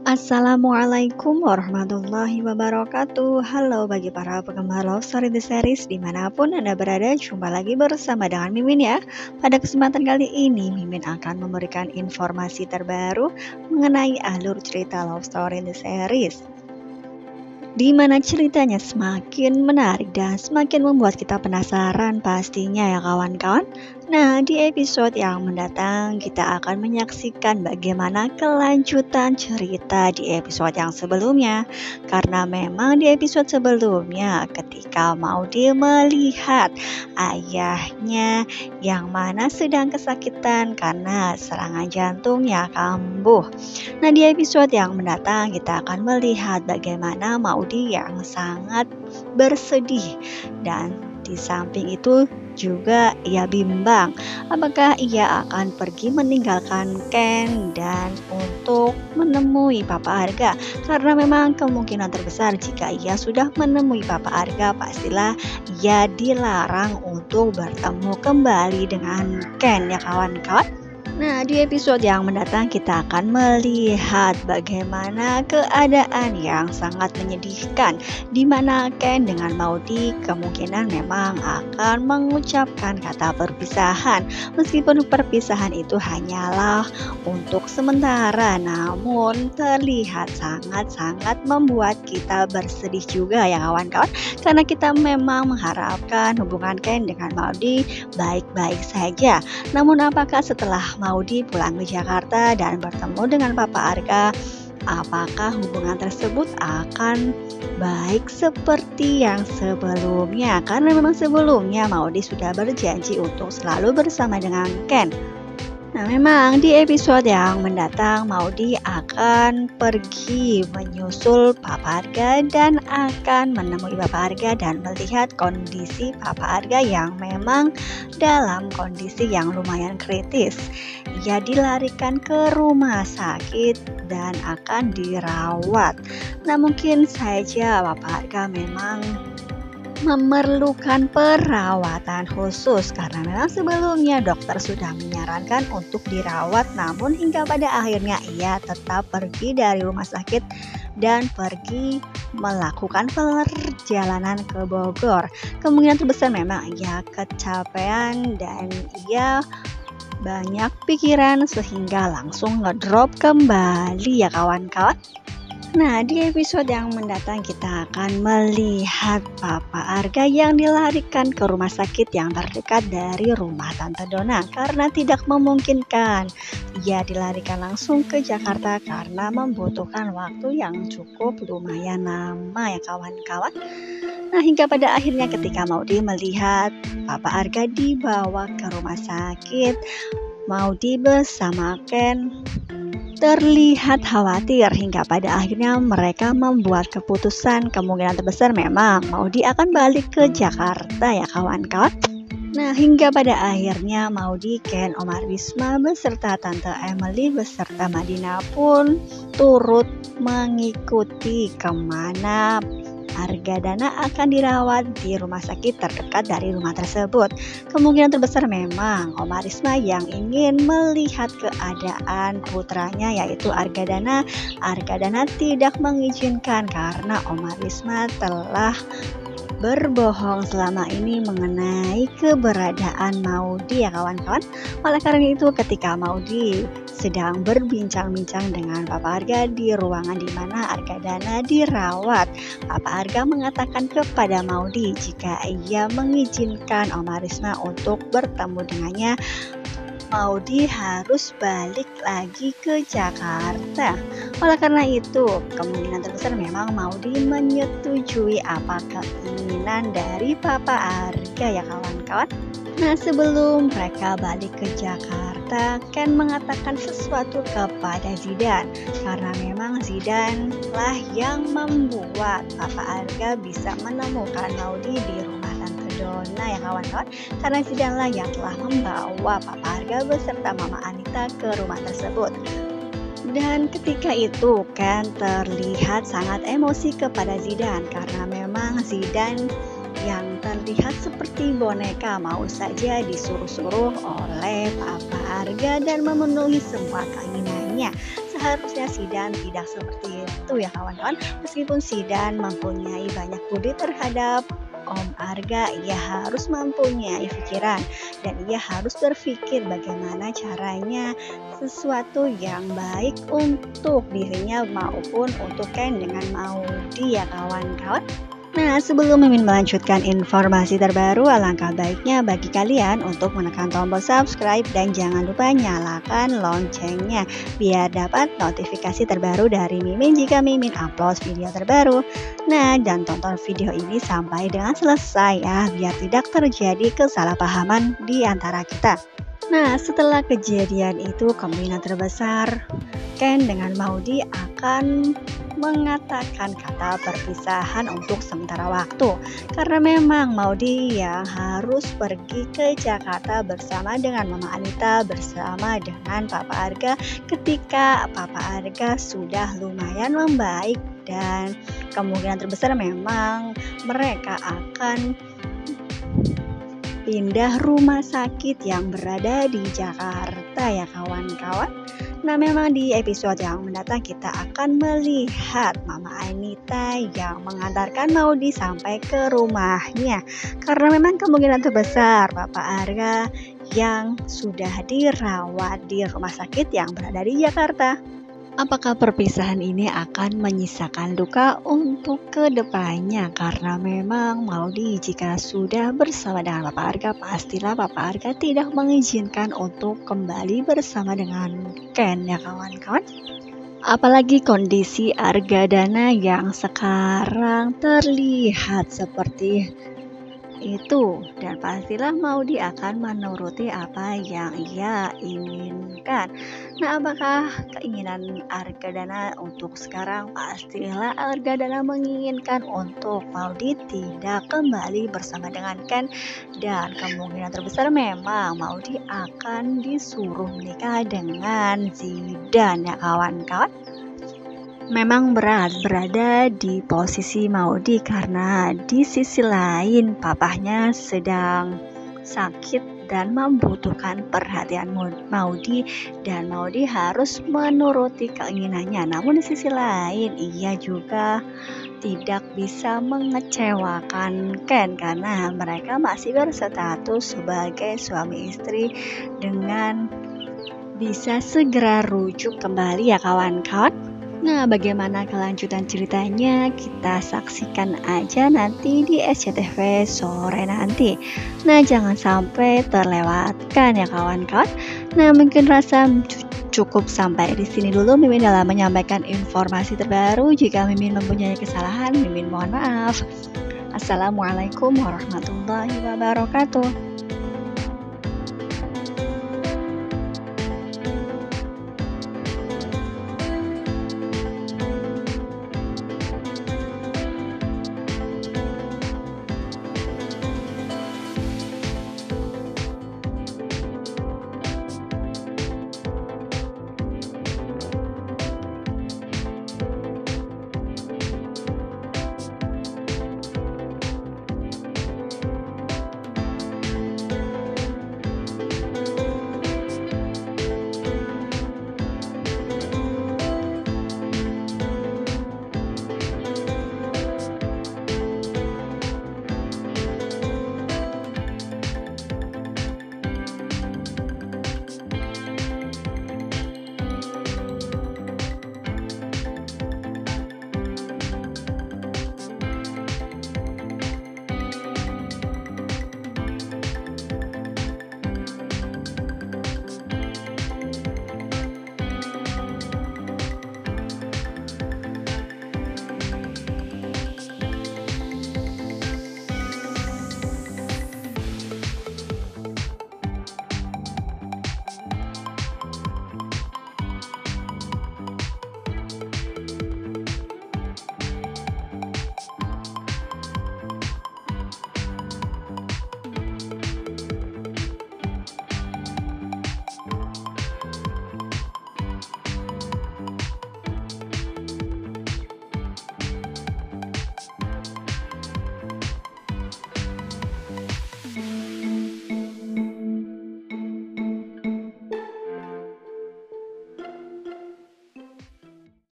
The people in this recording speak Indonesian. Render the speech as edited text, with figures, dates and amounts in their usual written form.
Assalamualaikum warahmatullahi wabarakatuh. Halo bagi para penggemar Love Story The Series dimanapun Anda berada, jumpa lagi bersama dengan Mimin ya. Pada kesempatan kali ini Mimin akan memberikan informasi terbaru mengenai alur cerita Love Story The Series, di mana ceritanya semakin menarik dan semakin membuat kita penasaran pastinya ya kawan-kawan. Nah, di episode yang mendatang kita akan menyaksikan bagaimana kelanjutan cerita di episode yang sebelumnya. Karena memang di episode sebelumnya ketika Maudy melihat ayahnya yang mana sedang kesakitan karena serangan jantungnya kambuh. Nah, di episode yang mendatang kita akan melihat bagaimana Maudy yang sangat bersedih, dan di samping itu juga ia bimbang apakah ia akan pergi meninggalkan Ken dan untuk menemui Papa Arga, karena memang kemungkinan terbesar jika ia sudah menemui Papa Arga pastilah ia dilarang untuk bertemu kembali dengan Ken ya kawan-kawan. Nah, di episode yang mendatang kita akan melihat bagaimana keadaan yang sangat menyedihkan, di mana Ken dengan Maudy kemungkinan memang akan mengucapkan kata perpisahan. Meskipun perpisahan itu hanyalah untuk sementara, namun terlihat sangat-sangat membuat kita bersedih juga ya kawan-kawan, karena kita memang mengharapkan hubungan Ken dengan Maudy baik-baik saja. Namun apakah setelah Maudy pulang ke Jakarta dan bertemu dengan Papa Arga, apakah hubungan tersebut akan baik seperti yang sebelumnya? Karena memang sebelumnya Maudy sudah berjanji untuk selalu bersama dengan Ken. Nah, memang di episode yang mendatang Maudy akan pergi menyusul Papa Arga dan akan menemui Papa Arga dan melihat kondisi Papa Arga yang memang dalam kondisi yang lumayan kritis. Ia dilarikan ke rumah sakit dan akan dirawat. Nah, mungkin saja Papa Arga memang memerlukan perawatan khusus karena memang sebelumnya dokter sudah menyarankan untuk dirawat, namun hingga pada akhirnya ia tetap pergi dari rumah sakit dan pergi melakukan perjalanan ke Bogor. Kemungkinan terbesar memang ia kecapean dan ia banyak pikiran sehingga langsung ngedrop kembali ya kawan-kawan. Nah, di episode yang mendatang kita akan melihat Papa Arga yang dilarikan ke rumah sakit yang terdekat dari rumah Tante Dona karena tidak memungkinkan ia dilarikan langsung ke Jakarta karena membutuhkan waktu yang cukup lumayan lama ya kawan-kawan. Nah, hingga pada akhirnya ketika Maudy melihat Papa Arga dibawa ke rumah sakit, Maudy bersama Ken terlihat khawatir hingga pada akhirnya mereka membuat keputusan kemungkinan terbesar memang Maudy akan balik ke Jakarta ya kawan-kawan. Nah, hingga pada akhirnya Maudy, Ken, Omar Wisma beserta Tante Emily beserta Madina pun turut mengikuti kemana Arga Dana akan dirawat di rumah sakit terdekat dari rumah tersebut. Kemungkinan terbesar memang Omar Wisma yang ingin melihat keadaan putranya yaitu Arga Dana. Arga Dana tidak mengizinkan karena Omar Wisma telah berbohong selama ini mengenai keberadaan Maudy ya kawan-kawan. Oleh karena itu ketika Maudy sedang berbincang-bincang dengan Papa Arga di ruangan di mana Arga Dana dirawat, Papa Arga mengatakan kepada Maudy jika ia mengizinkan Omar Wisma untuk bertemu dengannya, Maudy harus balik lagi ke Jakarta. Oleh karena itu, kemungkinan terbesar memang Maudy menyetujui apa keinginan dari Papa Arga ya kawan-kawan. Nah, sebelum mereka balik ke Jakarta, Ken mengatakan sesuatu kepada Zidan karena memang Zidan lah yang membuat Papa Arga bisa menemukan Maudy di rumah Tante Dona ya kawan-kawan, karena Zidan lah yang telah membawa Papa Arga beserta Mama Anita ke rumah tersebut. Dan ketika itu Ken terlihat sangat emosi kepada Zidan karena memang Zidan yang terlihat seperti boneka mau saja disuruh-suruh oleh Papa Arga dan memenuhi semua keinginannya. seharusnya Zidan tidak seperti itu ya kawan-kawan. Meskipun Zidan mempunyai banyak budi terhadap Om Arga, ia harus mempunyai pikiran dan ia harus berpikir bagaimana caranya sesuatu yang baik untuk dirinya maupun untuk Ken dengan Maudy ya kawan-kawan. Nah, sebelum Mimin melanjutkan informasi terbaru, alangkah baiknya bagi kalian untuk menekan tombol subscribe dan jangan lupa nyalakan loncengnya biar dapat notifikasi terbaru dari Mimin jika Mimin upload video terbaru. Nah, dan tonton video ini sampai dengan selesai ya, biar tidak terjadi kesalahpahaman di antara kita. Nah, setelah kejadian itu, kemungkinan terbesar Ken dengan Maudy akan mengatakan kata perpisahan untuk sementara waktu, karena memang Maudy yang harus pergi ke Jakarta bersama dengan Mama Anita bersama dengan Papa Arga ketika Papa Arga sudah lumayan membaik, dan kemungkinan terbesar memang mereka akan pindah rumah sakit yang berada di Jakarta ya kawan-kawan. Nah, memang di episode yang mendatang kita akan melihat Mama Anita yang mengantarkan Maudy sampai ke rumahnya, karena memang kemungkinan terbesar Papa Arga yang sudah dirawat di rumah sakit yang berada di Jakarta. Apakah perpisahan ini akan menyisakan duka untuk kedepannya? Karena memang Maudy jika sudah bersama dengan Papa Arga, pastilah Papa Arga tidak mengizinkan untuk kembali bersama dengan Ken ya kawan-kawan. Apalagi kondisi Argadana yang sekarang terlihat seperti itu, dan pastilah Maudy akan menuruti apa yang ia inginkan. Nah, apakah keinginan Argadana untuk sekarang? Pastilah Argadana menginginkan untuk Maudy tidak kembali bersama dengan Ken, dan kemungkinan terbesar memang Maudy akan disuruh menikah dengan Zidan ya kawan-kawan. Memang berat berada di posisi Maudy karena di sisi lain papahnya sedang sakit dan membutuhkan perhatian Maudy, dan Maudy harus menuruti keinginannya. Namun di sisi lain ia juga tidak bisa mengecewakan Ken karena mereka masih berstatus sebagai suami istri dengan bisa segera rujuk kembali ya kawan-kawan. Nah, bagaimana kelanjutan ceritanya? Kita saksikan aja nanti di SCTV sore nanti. Nah, jangan sampai terlewatkan ya kawan-kawan. Nah, mungkin rasa cukup sampai di sini dulu Mimin dalam menyampaikan informasi terbaru. Jika Mimin mempunyai kesalahan, Mimin mohon maaf. Assalamualaikum warahmatullahi wabarakatuh.